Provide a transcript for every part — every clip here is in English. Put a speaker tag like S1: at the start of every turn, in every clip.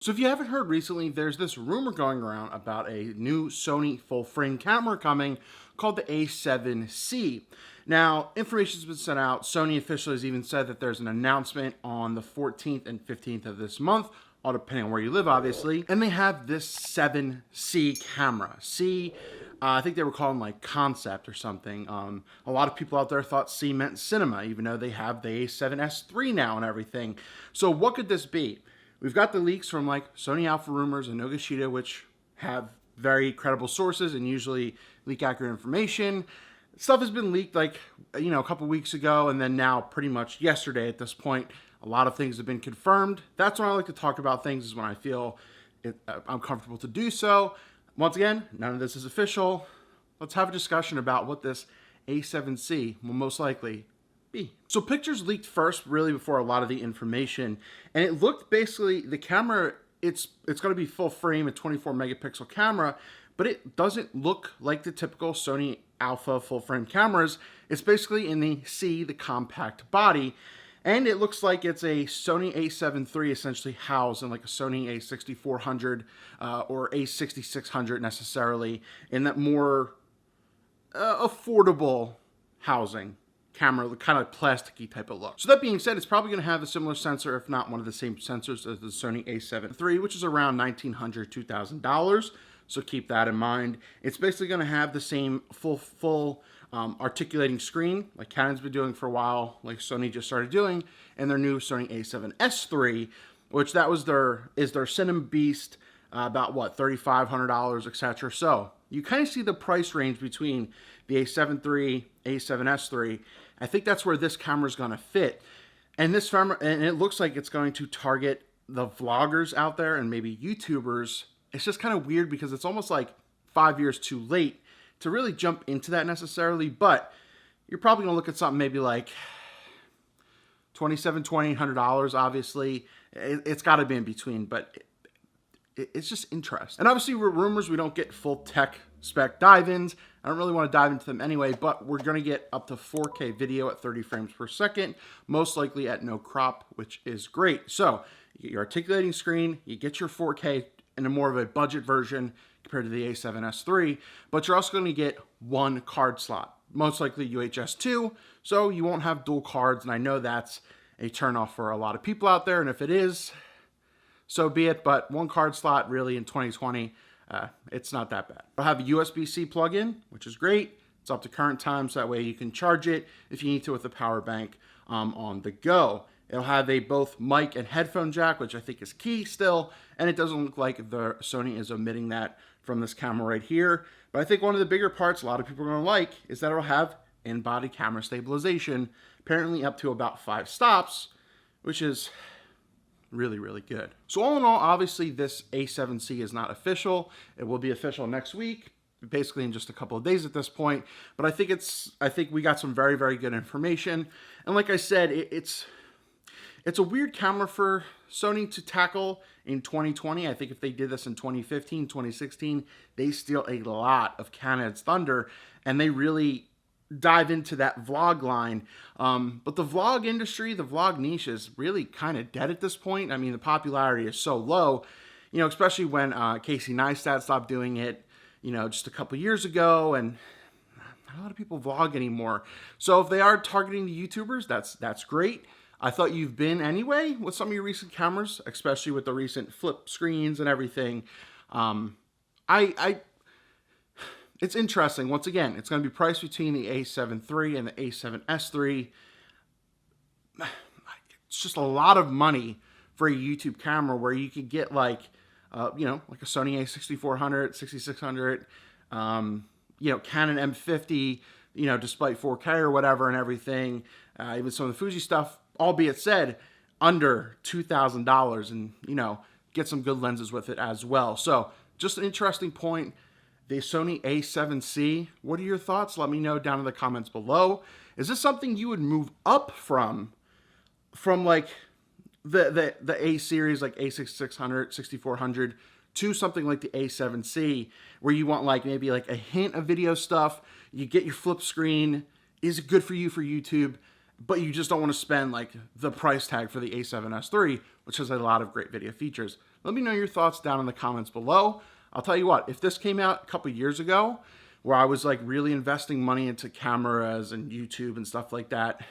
S1: So if you haven't heard recently, there's this rumor going around about a new Sony full frame camera coming called the A7C. Now, information's been sent out. Sony officially has even said that there's an announcement on the 14th and 15th of this month, all depending on where you live, obviously. And they have this 7C camera. I think they were calling like concept or something. A lot of people out there thought C meant cinema, even though they have the A7S III now and everything. So what could this be? We've got the leaks from like Sony Alpha Rumors and Nogashita, which have very credible sources and usually leak accurate information. Stuff has been leaked like, a couple weeks ago, and then now pretty much yesterday at this point, a lot of things have been confirmed. That's when I like to talk about things, is when I feel I'm comfortable to do so. Once again, none of this is official. Let's have a discussion about what this A7C will most likely be. So pictures leaked first, really before a lot of the information, and it looked basically, the camera, it's going to be full frame, a 24 megapixel camera, but it doesn't look like the typical Sony Alpha full frame cameras. It's basically in the C, the compact body, and it looks like it's a Sony A7 III essentially housed in like a Sony A6400 or A6600 necessarily, in that more affordable housing camera, kind of plasticky type of look. So that being said, it's probably going to have a similar sensor, if not one of the same sensors as the Sony A7 III, which is around $1,900, $2,000. So keep that in mind. It's basically going to have the same full articulating screen like Canon's been doing for a while, like Sony just started doing, and their new Sony A7S III, which is their Cinema Beast, about what, $3,500, etc. So you kind of see the price range between the A7 III, A7S III. I think that's where this camera is going to fit. And this camera, and it looks like it's going to target the vloggers out there and maybe YouTubers. It's just kind of weird because it's almost like 5 years too late to really jump into that necessarily, but you're probably going to look at something maybe like $2,700, $2,800, obviously. It's got to be in between, but it's just interesting. And obviously, rumors, we don't get full tech spec dive-ins. I don't really want to dive into them anyway, but we're going to get up to 4K video at 30 frames per second, most likely at no crop, which is great. So you get your articulating screen, you get your 4K in a more of a budget version compared to the A7S III, but you're also going to get one card slot, most likely UHS 2, so you won't have dual cards, and I know that's a turnoff for a lot of people out there, and if it is, so be it, but one card slot really in 2020, it's not that bad. It'll have a USB-C plug-in, which is great. It's up to current times, so that way you can charge it if you need to with a power bank on the go. It'll have a both mic and headphone jack, which I think is key still, and it doesn't look like the Sony is omitting that from this camera right here. But I think one of the bigger parts a lot of people are going to like is that it'll have in-body camera stabilization, apparently up to about 5 stops, which is really, really good. So all in all, obviously this A7C is not official. It will be official next week, basically in just a couple of days at this point. But I think we got some very, very good information. And like I said, it's a weird camera for Sony to tackle in 2020. I think if they did this in 2015, 2016, they steal a lot of Canon's thunder, and they really dive into that vlog line. But the vlog industry, the vlog niche is really kind of dead at this point. I mean, the popularity is so low, especially when Casey Neistat stopped doing it, just a couple years ago, and not a lot of people vlog anymore. So if they are targeting the YouTubers, that's great. I thought you've been anyway with some of your recent cameras, especially with the recent flip screens and everything. It's interesting. Once again, it's going to be priced between the A7 III and the A7S III. It's just a lot of money for a YouTube camera where you could get like a Sony A6400, 6600, Canon M50, despite 4K or whatever and everything. Even some of the Fuji stuff, albeit said, under $2,000, and, get some good lenses with it as well. So just an interesting point. The Sony A7C, what are your thoughts? Let me know down in the comments below. Is this something you would move up from like the A series, like A6600, 6400, to something like the A7C, where you want like maybe like a hint of video stuff, you get your flip screen, is it good for you for YouTube, but you just don't want to spend like the price tag for the A7S III, which has a lot of great video features. Let me know your thoughts down in the comments below. I'll tell you what, if this came out a couple years ago, where I was like really investing money into cameras and YouTube and stuff like that,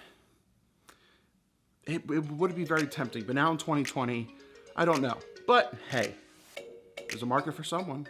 S1: it would be very tempting. But now in 2020, I don't know. But hey, there's a market for someone.